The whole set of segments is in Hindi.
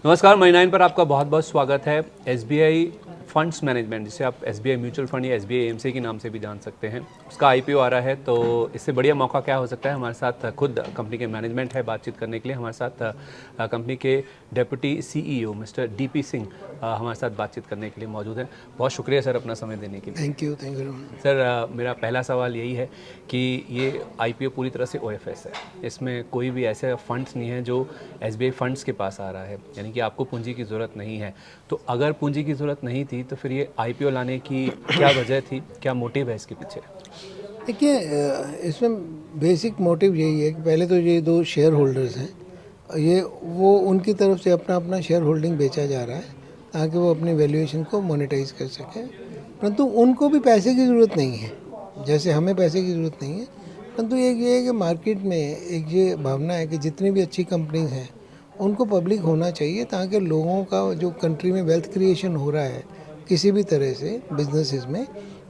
नमस्कार, मनी 9 पर आपका बहुत बहुत स्वागत है। एसबीआई फंड्स मैनेजमेंट, जिसे आप एसबीआई म्यूचुअल फंड या एसबीआई एएमसी के नाम से भी जान सकते हैं, उसका आईपीओ आ रहा है। तो इससे बढ़िया मौका क्या हो सकता है। हमारे साथ खुद कंपनी के मैनेजमेंट है बातचीत करने के लिए। हमारे साथ कंपनी के deputy CEO mister DP Singh हमारे साथ बातचीत करने के लिए मौजूद हैं। बहुत शुक्रिया सर अपना समय देने के लिए। थैंक यू सर, मेरा पहला सवाल यही है कि ये आईपीओ पूरी तरह से ओएफएस है, इसमें कोई भी ऐसे फंड्स नहीं है जो एसबीआई फंड्स के पास आ रहा है, यानी कि आपको पूंजी की ज़रूरत नहीं है। तो अगर पूंजी की ज़रूरत नहीं थी तो फिर ये आईपीओ लाने की क्या वजह थी, क्या मोटिव है इसके पीछे? देखिए, इसमें बेसिक मोटिव यही है कि पहले तो ये दो शेयर होल्डर्स हैं, ये वो उनकी तरफ से अपना अपना शेयर होल्डिंग बेचा जा रहा है ताकि वो अपनी वैल्यूएशन को मोनेटाइज कर सकें। परंतु उनको भी पैसे की ज़रूरत नहीं है, जैसे हमें पैसे की ज़रूरत नहीं है। परंतु एक ये है कि मार्केट में एक ये भावना है कि जितनी भी अच्छी कंपनीज हैं उनको पब्लिक होना चाहिए ताकि लोगों का जो कंट्री में वेल्थ क्रिएशन हो रहा है किसी भी तरह से बिजनेसेस में,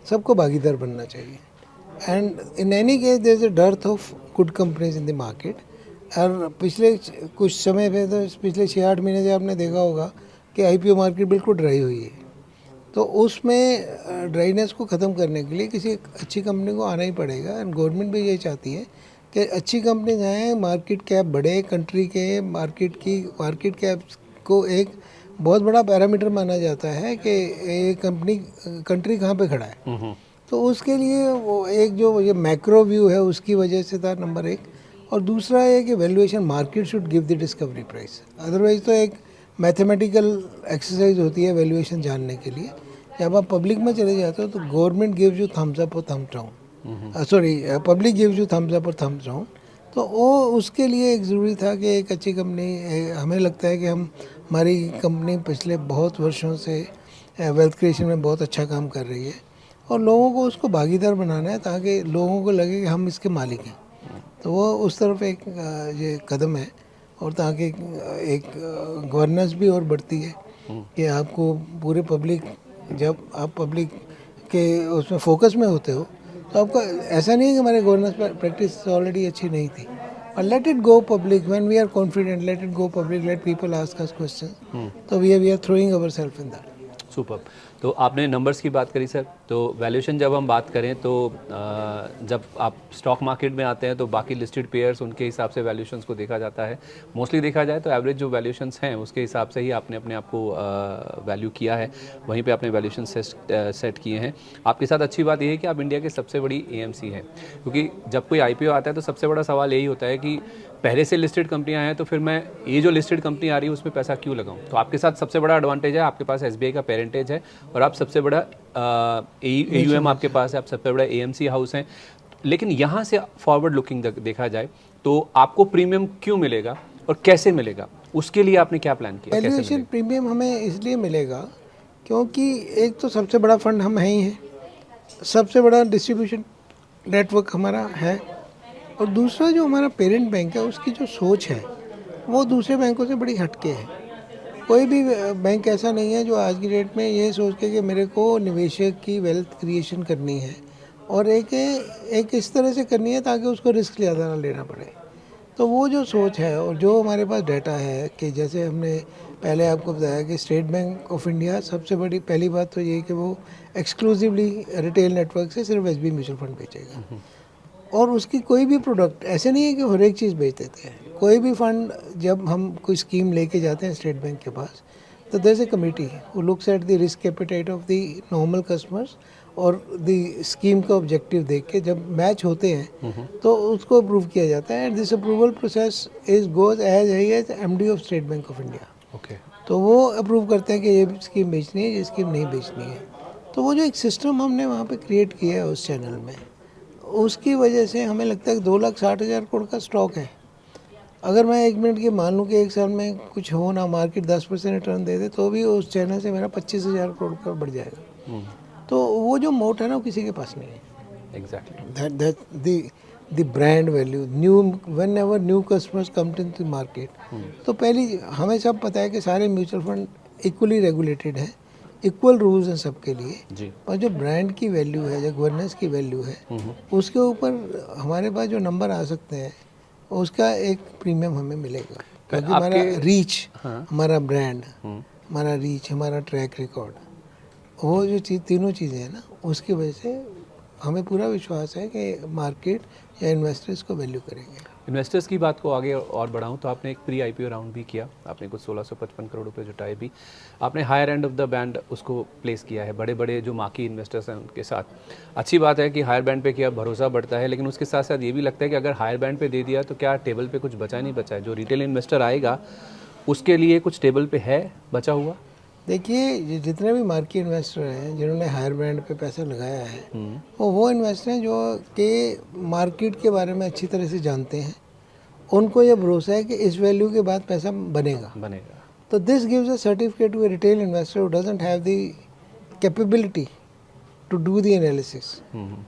सबको भागीदार बनना चाहिए। And in any case there is a dearth of good companies in the market. और पिछले कुछ समय पे तो पिछले 6-8 महीने से आपने देखा होगा कि आईपीओ मार्केट बिल्कुल ड्राई हुई है। तो उसमें ड्राइनेस को ख़त्म करने के लिए किसी अच्छी कंपनी को आना ही पड़ेगा। एंड गवर्नमेंट भी ये चाहती है कि अच्छी कंपनीज आएँ, मार्केट कैप बढ़े, कंट्री के मार्केट कैप को एक बहुत बड़ा पैरामीटर माना जाता है कि ये कंट्री कहाँ पे खड़ा है। तो उसके लिए वो एक जो ये मैक्रो व्यू है उसकी वजह से था नंबर एक। और दूसरा है कि valuation market should give the discovery price, otherwise तो एक मैथमेटिकल एक्सरसाइज होती है वैल्यूएशन जानने के लिए। जब आप पब्लिक में चले जाते हो तो government gives you thumbs up और thumbs down, sorry public gives you thumbs up और थम्स डाउन। तो वो उसके लिए एक ज़रूरी था कि एक अच्छी कंपनी, हमें लगता है कि हमारी कंपनी पिछले बहुत वर्षों से वेल्थ क्रिएशन में बहुत अच्छा काम कर रही है और लोगों को उसको भागीदार बनाना है ताकि लोगों को लगे कि हम इसके मालिक हैं। तो वो उस तरफ एक ये कदम है। और ताकि एक गवर्नेंस भी और बढ़ती है कि आपको पूरे पब्लिक, जब आप पब्लिक के उसमें फोकस में होते हो तो आपका ऐसा नहीं है कि हमारे गवर्नेंस प्रैक्टिस ऑलरेडी अच्छी नहीं थी। और let it go public, when we are confident, let it go public, let people ask us question. तो we are throwing our self in that. Super. तो आपने नंबर्स की बात करी सर, तो वैल्यूएशन जब हम बात करें तो जब आप स्टॉक मार्केट में आते हैं तो बाकी लिस्टेड पेयर्स, उनके हिसाब से वैल्यूएशंस को देखा जाता है। मोस्टली देखा जाए तो एवरेज जो वैल्यूएशंस हैं उसके हिसाब से ही आपने अपने आप को वैल्यू किया है, वहीं पे आपने वैल्यूएशन सेट किए हैं। आपके साथ अच्छी बात यह है कि आप इंडिया की सबसे बड़ी एएमसी हैं, क्योंकि जब कोई आईपीओ आता है तो सबसे बड़ा सवाल यही होता है कि पहले से लिस्टेड कंपनियां हैं तो फिर मैं ये जो लिस्टेड कंपनी आ रही है उसमें पैसा क्यों लगाऊं। तो आपके साथ सबसे बड़ा एडवांटेज है, आपके पास एसबीआई का पेरेंटेज है और आप सबसे बड़ा एयूएम आपके पास है, आप सबसे बड़ा एएमसी हाउस हैं। लेकिन यहाँ से फॉरवर्ड लुकिंग देखा जाए तो आपको प्रीमियम क्यों मिलेगा और कैसे मिलेगा, उसके लिए आपने क्या प्लान किया? वैल्यूएशन प्रीमियम हमें इसलिए मिलेगा क्योंकि एक तो सबसे बड़ा फंड हम हैं ही हैं, सबसे बड़ा डिस्ट्रीब्यूशन नेटवर्क हमारा है, और दूसरा जो हमारा पेरेंट बैंक है उसकी जो सोच है वो दूसरे बैंकों से बड़ी हटके है। कोई भी बैंक ऐसा नहीं है जो आज की डेट में ये सोच के कि मेरे को निवेशक की वेल्थ क्रिएशन करनी है और एक इस तरह से करनी है ताकि उसको रिस्क ज़्यादा ना लेना पड़े। तो वो जो सोच है और जो हमारे पास डाटा है कि जैसे हमने पहले आपको बताया कि स्टेट बैंक ऑफ इंडिया सबसे बड़ी पहली बात तो ये कि वो एक्सक्लूसिवली रिटेल नेटवर्क से सिर्फ एसबीआई म्यूचुअल फंड बेचेगा। और उसकी कोई भी प्रोडक्ट ऐसे नहीं है कि हर एक चीज़ बेच देते हैं। कोई भी फंड जब हम कोई स्कीम लेके जाते हैं स्टेट बैंक के पास तो there is a committee who looks at the risk appetite of the normal customers और द स्कीम का ऑब्जेक्टिव देख के जब मैच होते हैं तो उसको अप्रूव किया जाता है। And this approval process is goes as high as MD of State Bank of India. Okay. तो वो अप्रूव करते हैं कि ये स्कीम बेचनी है, ये स्कीम नहीं बेचनी है। तो वो जो एक सिस्टम हमने वहाँ पे क्रिएट किया है उस चैनल में, उसकी वजह से हमें लगता है कि 2,60,000 करोड़ का स्टॉक है। अगर मैं 1 मिनट की मान लूँ कि एक साल में कुछ हो ना, मार्केट 10% रिटर्न दे दे तो भी उस चैनल से मेरा 25,000 करोड़ का बढ़ जाएगा। तो वो जो मोट है ना वो किसी के पास नहीं है। Exactly. That the brand value, knew when ever new customers come in the market, तो पहली हमें सब पता है कि सारे म्यूचुअल फंड इक्वली रेगुलेटेड है, इक्वल रूल्स हैं सबके लिए जी। और जो ब्रांड की वैल्यू है, जो गवर्नेंस की वैल्यू है, उसके ऊपर हमारे पास जो नंबर आ सकते हैं उसका एक प्रीमियम हमें मिलेगा। क्योंकि हमारा रीच, हाँ। हमारा ब्रांड, हमारा रीच, हमारा ट्रैक रिकॉर्ड, वो जो तीनों चीज़ें हैं ना, उसकी वजह से हमें पूरा विश्वास है कि मार्केट या इन्वेस्टर्स को वैल्यू करेंगे। इन्वेस्टर्स की बात को आगे और बढ़ाऊं तो आपने एक प्री आईपीओ राउंड भी किया, आपने कुछ 1655 करोड़ रुपए जुटाए भी, आपने higher end of the band उसको प्लेस किया है बड़े बड़े जो मार्की इन्वेस्टर्स हैं उनके साथ। अच्छी बात है कि हायर बैंड पे किया, भरोसा बढ़ता है, लेकिन उसके साथ साथ ये भी लगता है कि अगर हायर बैंड पे दे दिया तो क्या टेबल पे कुछ बचा नहीं बचा है? जो रिटेल इन्वेस्टर आएगा उसके लिए कुछ टेबल पे है बचा हुआ? देखिए, ये जितने भी मार्केट इन्वेस्टर हैं जिन्होंने हायर बैंड पे पैसा लगाया है, वो इन्वेस्टर हैं जो कि मार्केट के बारे में अच्छी तरह से जानते हैं। उनको ये भरोसा है कि इस वैल्यू के बाद पैसा बनेगा। तो this gives a certificate to a retail investor who doesn't have the capability to do the analysis.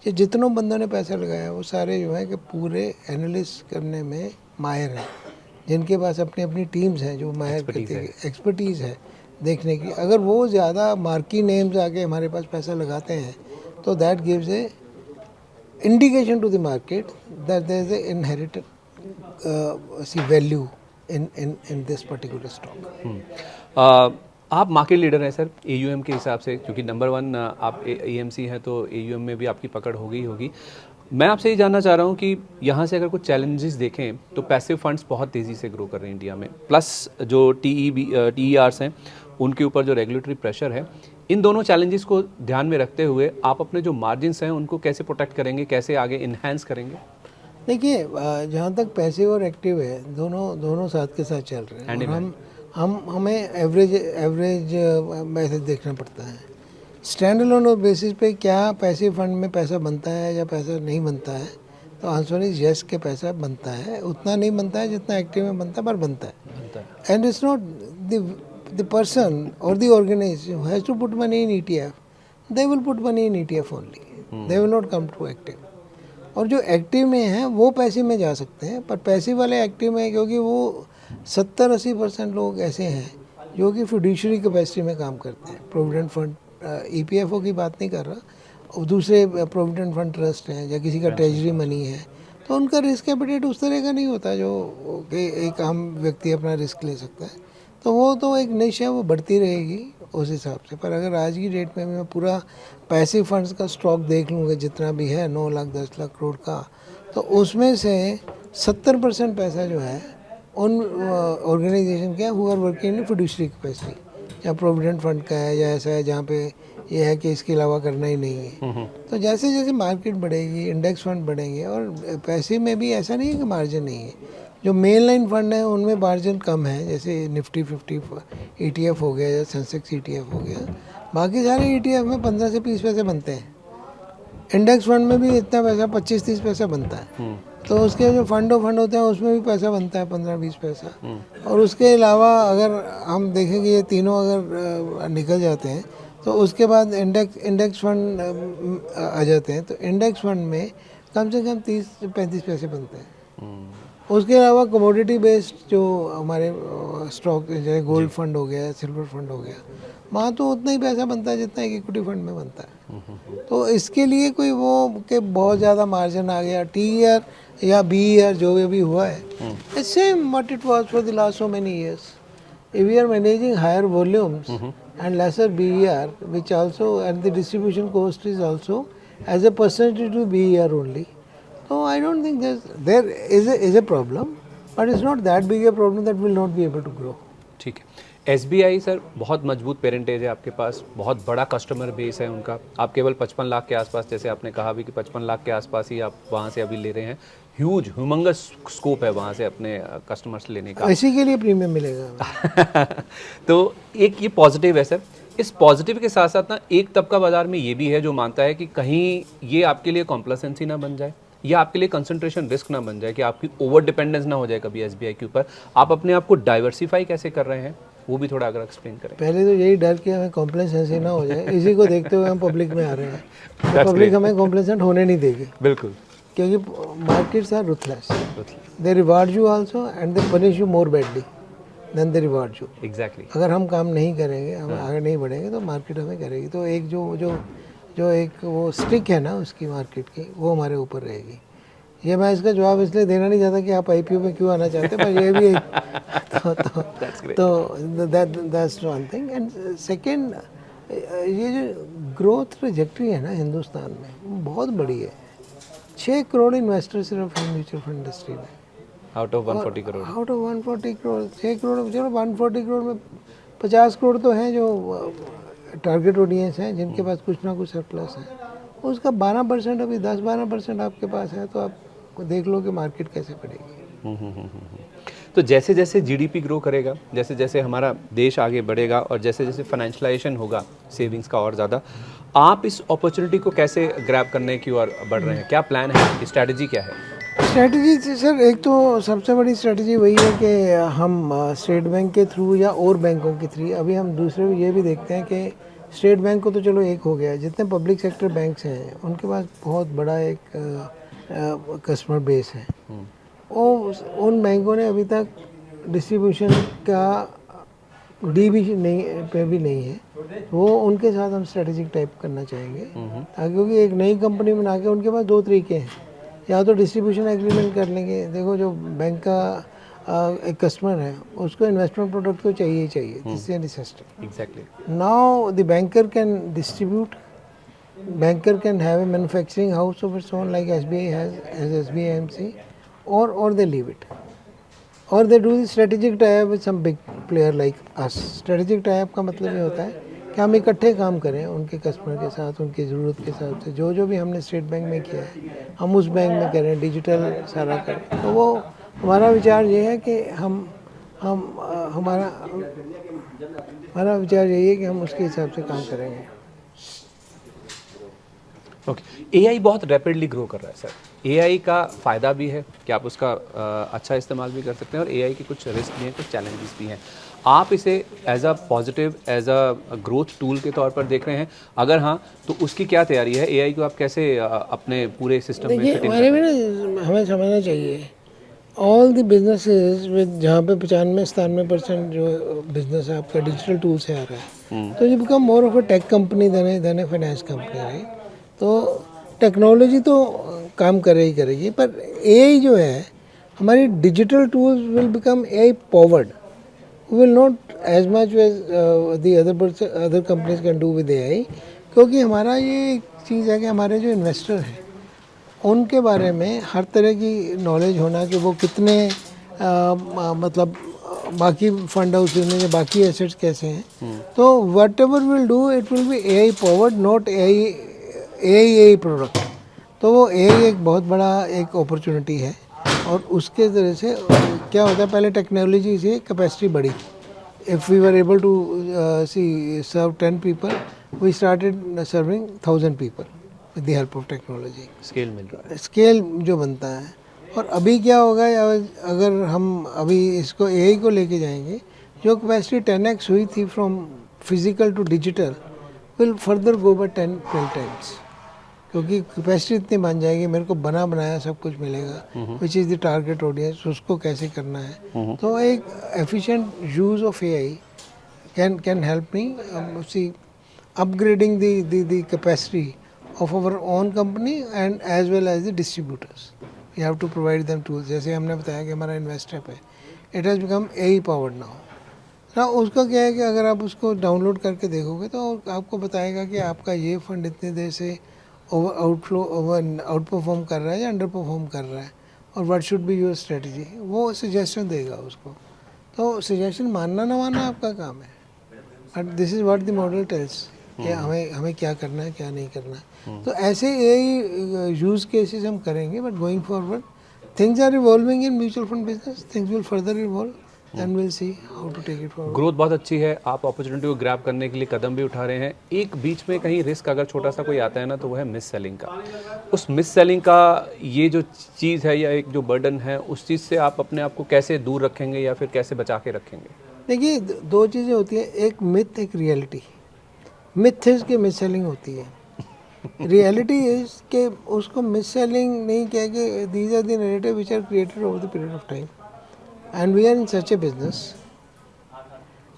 ये जितनों बंदों ने पैसा लगाया वो सारे जो है कि पूरे एनालिस करने में माहिर हैं, जिनके पास अपनी अपनी टीम्स हैं जो माहिर करती है, एक्सपर्टीज़ है देखने की। अगर वो ज़्यादा मार्की नेम्स आके हमारे पास पैसा लगाते हैं तो that gives a indication to the market that there is a inherited value in this particular stock. आप मार्केट लीडर हैं सर एयूएम के हिसाब से, क्योंकि नंबर 1 आप एएमसी हैं तो एयूएम में भी आपकी पकड़ होगी। मैं आपसे ये जानना चाह रहा हूँ कि यहाँ से अगर कुछ चैलेंजेस देखें तो पैसिव फंड्स बहुत तेज़ी से ग्रो कर रहे हैं इंडिया में, प्लस जो टीईआरस हैं उनके ऊपर जो रेगुलेटरी प्रेशर है, इन दोनों चैलेंजेस को ध्यान में रखते हुए आप अपने जो मार्जिन्स हैं उनको कैसे प्रोटेक्ट करेंगे, कैसे आगे इन्हेंस करेंगे? देखिए, जहाँ तक पैसिव और एक्टिव है, दोनों साथ के साथ चल रहे हैं, और हमें एवरेज मैसेज देखना पड़ता है। स्टैंड अलोन बेसिस पे क्या पैसिव फंड में पैसा बनता है या पैसा नहीं बनता है, तो आंसर इज यस के पैसा बनता है। उतना नहीं बनता है जितना एक्टिव में बनता है, पर बनता है। And it's not the person और the organisation has to put money in ETF, they will put money in ETF only, they will not come to active. और जो एक्टिव में हैं वो पैसिव में जा सकते हैं, पर पैसिव वाले एक्टिव में, क्योंकि वो 70-80% लोग ऐसे हैं जो कि फिड्यूशरी कैपेसिटी में काम करते हैं। प्रोविडेंट फंड, ईपीएफओ की बात नहीं कर रहा, और दूसरे प्रोविडेंट फंड ट्रस्ट हैं या किसी का ट्रेजरी मनी है, तो उनका रिस्क एपिटेट उस तरह का नहीं होता जो कि एक आम व्यक्ति अपना रिस्क ले सकता है। तो वो तो एक निश है, वो बढ़ती रहेगी उस हिसाब से। पर अगर आज की डेट में मैं पूरा पैसिव फंड्स का स्टॉक देख लूँगा जितना भी है 9 लाख 10 लाख करोड़ का, तो उसमें से 70% पैसा जो है उन ऑर्गेनाइजेशन का who are working in fiduciary capacity, या प्रोविडेंट फंड का है, या ऐसा है जहाँ पे ये है कि इसके अलावा करना ही नहीं है। तो जैसे जैसे मार्केट बढ़ेगी, इंडेक्स फंड बढ़ेंगे, और पैसे में भी ऐसा नहीं है कि मार्जिन नहीं है। जो मेन लाइन फंड है उनमें मार्जिन कम है, जैसे निफ्टी 50 ETF हो गया या सेंसेक्स ETF हो गया। बाकी सारे ETF में 15 से 20 पैसे बनते हैं। इंडेक्स फंड में भी इतना पैसा 25-30 पैसा बनता है। तो उसके जो फंड होते हैं उसमें भी पैसा बनता है 15-20 पैसा। और उसके अलावा अगर हम देखें कि ये तीनों अगर निकल जाते हैं तो उसके बाद इंडेक्स फंड आ जाते हैं, तो इंडेक्स फंड में कम से कम 30 से 35 पैसे बनते हैं। उसके अलावा कमोडिटी बेस्ड जो हमारे स्टॉक जैसे गोल्ड फंड हो गया, सिल्वर फंड हो गया, वहाँ तो उतना ही पैसा बनता है जितना एक इक्विटी फंड में बनता है। तो इसके लिए कोई वो कि बहुत ज़्यादा मार्जिन आ गया, TER या BER जो भी हुआ है, it's same what it was for the last so many years. If we are managing higher volumes and lesser BER, which also, and the distribution cost is also as a percentage to BER only. So I don't think there is a problem, but it's not that big a problem that will not be able to grow. ठीक है। SBI सर बहुत मजबूत पेरेंटेज है आपके पास, बहुत बड़ा कस्टमर बेस है उनका। आप केवल 55 लाख के आसपास, जैसे आपने कहा भी कि 55 लाख के आसपास ही आप वहाँ से अभी ले रहे हैं। ह्यूमंगस स्कोप है वहाँ से अपने कस्टमर्स लेने का। इसी के लिए प्रीमियम मिलेगा। तो एक ये पॉजिटिव है सर। इस पॉजिटिव के साथ साथ ना एक तबका बाजार में ये भी है जो मानता है कि कहीं ये आपके लिए कॉम्प्लेसेंसी ना बन जाए, या आपके लिए कंसंट्रेशन रिस्क ना बन जाए, कि आपकी ओवर डिपेंडेंस ना हो जाए कभी SBI के ऊपर। आप अपने आप को डाइवर्सिफाई कैसे कर रहे हैं, वो भी थोड़ा अगर एक्सप्लेन करें। पहले तो यही डर कि हमें कॉम्प्लेसेंसी ना हो जाए, इसी को देखते हुए हम पब्लिक में आ रहे हैं। तो पब्लिक हमें कॉम्प्लेसेंट होने नहीं देगी। बिल्कुल, क्योंकि markets are ruthless, they reward you also and they punish you more badly than they reward you. Exactly. अगर हम काम नहीं करेंगे, हम आगे नहीं बढ़ेंगे, तो मार्केट हमें करेगी। तो एक जो एक वो स्टिक है ना उसकी मार्केट की, वो हमारे ऊपर रहेगी। ये मैं इसका जवाब इसलिए देना नहीं चाहता कि आप आईपीओ में क्यों आना चाहते हैं, पर ये भी एक तो that's one thing. And second, ये जो ग्रोथ ट्रैजेक्टरी है ना हिंदुस्तान में, वो बहुत बड़ी है। 6 करोड़ इन्वेस्टर सिर्फ है म्यूचुअल फंड इंडस्ट्री में, out of 140 crore. Out of 140 crore. 6 crore, चलो 140 करोड़ में 50 करोड़ तो हैं जो टारगेट ऑडियंस हैं, जिनके पास कुछ ना कुछ सरप्लस है। उसका 12% अभी 10-12% आपके पास है, तो आप देख लो कि मार्केट कैसे पड़ेगी। तो जैसे जैसे जीडीपी ग्रो करेगा, जैसे जैसे हमारा देश आगे बढ़ेगा और जैसे जैसे फाइनेंशियलाइजेशन होगा सेविंग्स का और ज़्यादा, आप इस अपॉर्चुनिटी को कैसे ग्रैब करने की ओर बढ़ रहे हैं? क्या प्लान है, स्ट्रैटेजी क्या है? स्ट्रैटेजी सर, एक तो सबसे बड़ी स्ट्रैटेजी वही है कि हम स्टेट बैंक के थ्रू या और बैंकों के थ्रू, अभी हम दूसरे ये भी देखते हैं कि स्टेट बैंक को तो चलो एक हो गया, जितने पब्लिक सेक्टर बैंक्स हैं उनके पास बहुत बड़ा एक कस्टमर बेस है। वो उन बैंकों ने अभी तक डिस्ट्रीब्यूशन का डी भी नहीं पे भी नहीं है, वो उनके साथ हम स्ट्रेटेजिक टाइप करना चाहेंगे। क्योंकि एक नई कंपनी बना के उनके पास दो तरीके हैं, या तो डिस्ट्रीब्यूशन एग्रीमेंट कर लेंगे। देखो जो बैंक का एक कस्टमर है उसको इन्वेस्टमेंट प्रोडक्ट तो चाहिए ही चाहिए, this is necessary. Exactly. Now the banker can distribute, banker can have a manufacturing house of its own like SBI has SBI AMC, or they leave it, or they do the strategic tie-up with some big player like us. Strategic tie-up का मतलब ये होता है कि हम इकट्ठे काम करें उनके कस्टमर के साथ, उनकी ज़रूरत के हिसाब से। जो जो भी हमने स्टेट बैंक में किया है हम उस बैंक में करें, डिजिटल सारा करें। तो वो हमारा विचार ये है कि हमारा विचार यही है कि हम उसके हिसाब से काम करेंगे। ओके। एआई बहुत रैपिडली ग्रो कर रहा है सर। एआई का फ़ायदा भी है कि आप उसका अच्छा इस्तेमाल भी कर सकते हैं, और एआई के कुछ रिस्क भी हैं, कुछ चैलेंजेस भी हैं। आप इसे as a positive, as a growth tool के तौर पर देख रहे हैं? अगर हाँ, तो उसकी क्या तैयारी है? एआई को आप कैसे अपने पूरे सिस्टम में देखिए, फिट इन हमारे में ना हमें समझना चाहिए ऑल द बिजनेसेस विद, जहाँ पे 95-97% जो बिजनेस है आपका डिजिटल टूल से आ रहा है, तो ये become more of a tech company than a finance company, right. तो टेक्नोलॉजी तो काम करे ही करेगी, पर एआई जो है, हमारी digital tools will become AI powered, will not as much as the other companies can do with AI. क्योंकि हमारा ये चीज़ है कि हमारे जो इन्वेस्टर हैं उनके बारे में हर तरह की नॉलेज होना, कि वो कितने मतलब बाकी फंड हाउस में के बाकी एसेट्स कैसे हैं। तो what ever will do it will be AI powered, not AI product. तो वो एआई एक बहुत बड़ा एक अपॉर्चुनिटी है, और उसके ज़रिए से क्या होता है, पहले टेक्नोलॉजी से कैपेसिटी बढ़ी। If we were able to serve 10 people, we started serving 1000 people with the help of technology. Scale मिल रहा है, स्केल जो बनता है। और अभी क्या होगा, अगर हम अभी इसको एआई को लेके जाएंगे, जो कैपेसिटी 10x हुई थी from physical to digital, will further go by 10-12 times, क्योंकि कैपेसिटी इतनी बन जाएगी, मेरे को बना बनाया सब कुछ मिलेगा, which is the target audience, उसको कैसे करना है। तो एक efficient use of AI can help me see upgrading the capacity of our own company and as well as the distributors. We have to provide them tools. जैसे हमने बताया कि हमारा इन्वेस्टअप है, it has become AI powered now. ना उसका क्या है कि अगर आप उसको डाउनलोड करके देखोगे तो आपको बताएगा कि आपका ये फंड इतनी देर से आउट परफॉर्म कर रहा है या अंडर परफॉर्म कर रहा है, और what should be your strategy. वो सजेशन देगा उसको। तो सजेशन मानना ना मानना आपका काम है, but this is what the model tells कि हमें क्या करना है, क्या नहीं करना है। तो ऐसे एआई यूज़ केसेस हम करेंगे, but going forward things are evolving in mutual fund business, things will further evolve, then will see how to take it forward. Growth बहुत अच्छी है, आप अपॉर्चुनिटी को ग्रैब करने के लिए कदम भी उठा रहे हैं। एक बीच में कहीं रिस्क अगर छोटा सा कोई आता है ना, तो वो है मिस सेलिंग का। उस मिस सेलिंग का ये जो चीज़ है, या एक जो बर्डन है, उस चीज़ से आप अपने आप को कैसे दूर रखेंगे या फिर कैसे बचा के रखेंगे? देखिए, दो चीज़ें होती हैं, एक मिथ, एक रियलिटी। मिथ इज़ कि मिस सेलिंग होती है, रियलिटी इज़ कि उसको मिस सेलिंग नहीं कह के these are the narrative which are created over the period of time, and we are in such a business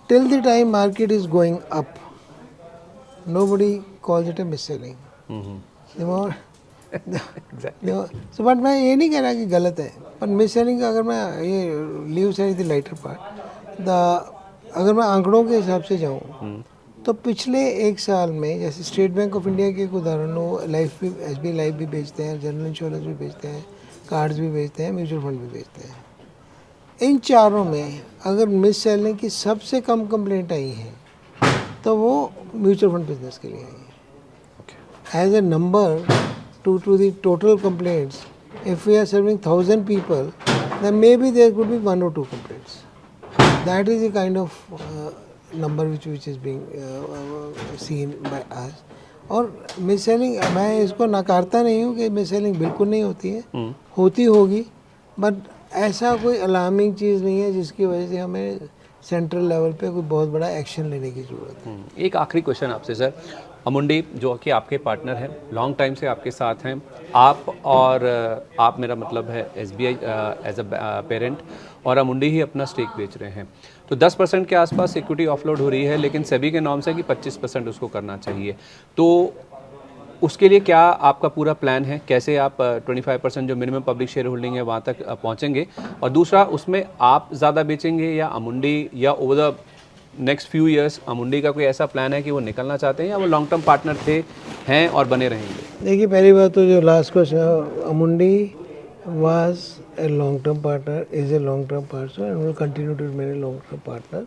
till the time market is going up, nobody calls it a mis-selling. The exactly. So but मैं ये नहीं कह रहा कि गलत है, पर मिस सेलिंग अगर मैं ये leave side the lighter part the अगर मैं आंकड़ों के हिसाब से जाऊँ तो पिछले एक साल में जैसे स्टेट बैंक ऑफ इंडिया के एक उदाहरण हो, लाइफ भी SBI लाइफ भी बेचते हैं, जनरल इंश्योरेंस भी बेचते हैं, कार्ड्स भी बेचते हैं, म्यूचुअल फंड भी बेचते हैं। इन चारों में अगर मिस सेलिंग की सबसे कम कंप्लेंट आई है तो वो म्यूचुअल फंड बिजनेस के लिए आई है। As a number to the total complaints, if we are serving 1,000 people, then maybe there could be 1 or 2 complaints. That is the kind of number which is being seen by us. और मिस सेलिंग मैं इसको नकारता नहीं हूँ कि मिस सेलिंग बिल्कुल नहीं होती है, होती होगी, बट ऐसा कोई अलार्मिंग चीज़ नहीं है जिसकी वजह से हमें सेंट्रल लेवल पे कोई बहुत बड़ा एक्शन लेने की ज़रूरत है। एक आखिरी क्वेश्चन आपसे सर, अमुंडी जो कि आपके पार्टनर हैं, लॉन्ग टाइम से आपके साथ हैं, आप और आप मेरा मतलब है SBI एज अ पेरेंट, और अमुंडी ही अपना स्टेक बेच रहे हैं, तो 10% के आसपास इक्विटी ऑफलोड हो रही है, लेकिन सेबी के नॉर्म्स है कि 25% उसको करना चाहिए, तो उसके लिए क्या आपका पूरा प्लान है? कैसे आप 25% जो मिनिमम पब्लिक शेयर होल्डिंग है वहाँ तक पहुँचेंगे? और दूसरा, उसमें आप ज़्यादा बेचेंगे या अमुंडी, या over the next few years Amundi का कोई ऐसा प्लान है कि वो निकलना चाहते हैं, या वो लॉन्ग टर्म पार्टनर हैं और बने रहेंगे? देखिए, पहली बात तो जो last question, Amundi was a long term partner, is a long term partner and will continue to remain a long term partner.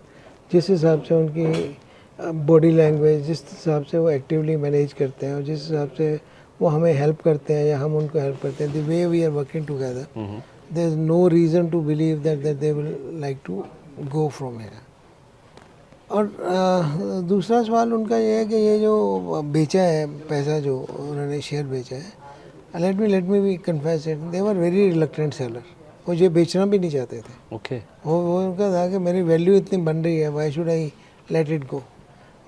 जिस हिसाब से उनकी बॉडी लैंग्वेज, जिस हिसाब से वो एक्टिवली मैनेज करते हैं और जिस हिसाब से वो हमें हेल्प करते हैं या हम उनको हेल्प करते हैं, the way we are working together, there is no reason to believe that they will like to go from here. और दूसरा सवाल उनका ये है कि ये जो बेचा है पैसा, जो उन्होंने शेयर बेचा है, let me be confess it, they were very reluctant seller. वो ये बेचना भी नहीं चाहते थे। ओके। वो उनका था कि मेरी वैल्यू इतनी बन रही है, why should I let it go.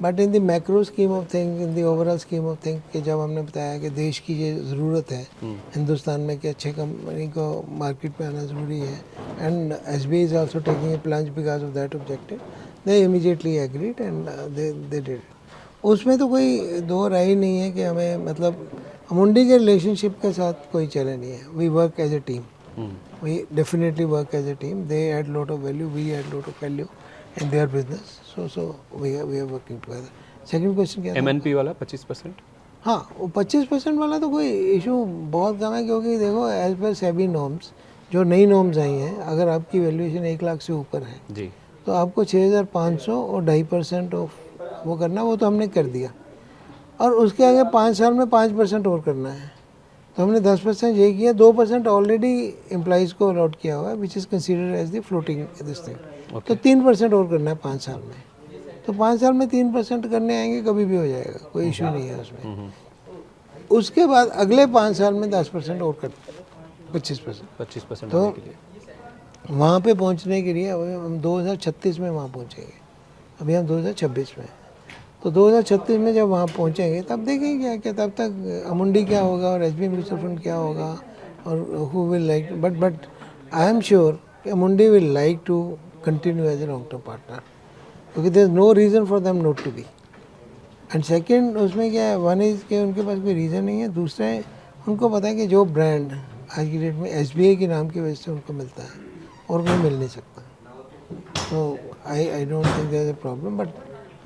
But in the macro scheme of thing, in the overall scheme of thing, कि जब हमने बताया कि देश की ये ज़रूरत है हिंदुस्तान में कि अच्छे कंपनी को मार्केट में आना ज़रूरी है, and SBI is also taking a plunge because of that objective, they immediately agreed and they did. उसमें तो कोई दो राय नहीं है कि हमें, मतलब अमुंडी के रिलेशनशिप के साथ कोई चैलेंज नहीं है। We work as a team, we definitely work as a team. They add lot of value, we add lot of value in their business, so we are working together. Second question क्या था? MNP वाला 25%? हाँ, वो 25% वाला तो कोई इशू बहुत कम है, क्योंकि देखो एज पर सेबी नॉर्म्स, जो नई नॉर्म्स आई हैं, अगर आपकी वैल्यूएशन 1 लाख से ऊपर है जी, तो आपको 6,500 और 2.5% ऑफ वो करना, वो तो हमने कर दिया, और उसके आगे 5 साल में 5% और करना है, तो हमने 10% ये किया, 2% ऑलरेडी एम्प्लॉइज को अलॉट किया हुआ है, which is considered as the floating this thing. तो 3% और करना है 5 साल में, तो 5 साल में 3% करने आएंगे, कभी भी हो जाएगा, कोई इशू नहीं है उसमें। उसके बाद अगले 5 साल में 10% और कर, 25%। तो वहाँ पे पहुँचने के लिए हम 2036 में वहाँ पहुँचेंगे, अभी हम 2026 में, तो 2036 में जब वहाँ पहुँचेंगे तब देखेंगे क्या क्या, तब तक अमुंडी क्या होगा और SBI म्यूचुअल फंड क्या होगा, और who will like, but I am sure Amundi will like to continue as a long term partner, क्योंकि there is no reason for them not to be. And second, उसमें क्या है, वन इज़ कि उनके पास कोई रीज़न नहीं है, दूसरा है उनको पता है कि जो ब्रांड आज की डेट में SBI के नाम की वजह से उनको मिलता है और कोई मिल नहीं सकता। तो I don't think there is a problem,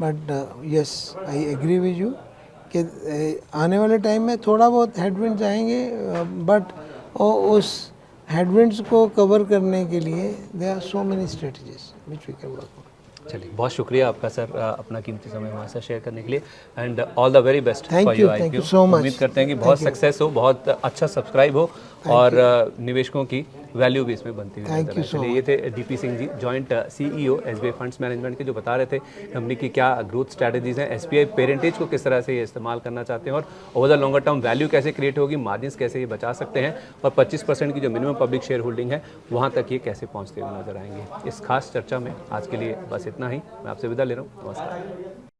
but yes, I agree with you कि आने वाले टाइम में थोड़ा बहुत हेडविंड्स आएंगे, बट उस हेडविंड्स को कवर करने के लिए there are so many strategies which we can work on. चलिए, बहुत शुक्रिया आपका सर, अपना कीमती समय हमारे साथ शेयर करने के लिए, and all the very best for your IPO। Thank you so much. उम्मीद करते हैं कि बहुत सक्सेस हो, बहुत अच्छा सब्सक्राइब हो, और निवेशकों की वैल्यू भी इसमें बनती हुई नजर आए। चलिए, ये थे DP Singh ji, joint CEO SBI funds management के, जो बता रहे थे कंपनी की क्या ग्रोथ स्ट्रैटेजीज हैं, SBI पेरेंटेज को किस तरह से ये इस्तेमाल करना चाहते हैं, और over the longer term value कैसे क्रिएट होगी, मार्जिन्स कैसे ये बचा सकते हैं, और 25% की जो मिनिमम पब्लिक शेयर होल्डिंग है वहाँ तक ये कैसे पहुँचते हुए नजर आएंगे। इस खास चर्चा में आज के लिए बस इतना ही, मैं आपसे विदा ले रहा हूँ। नमस्कार।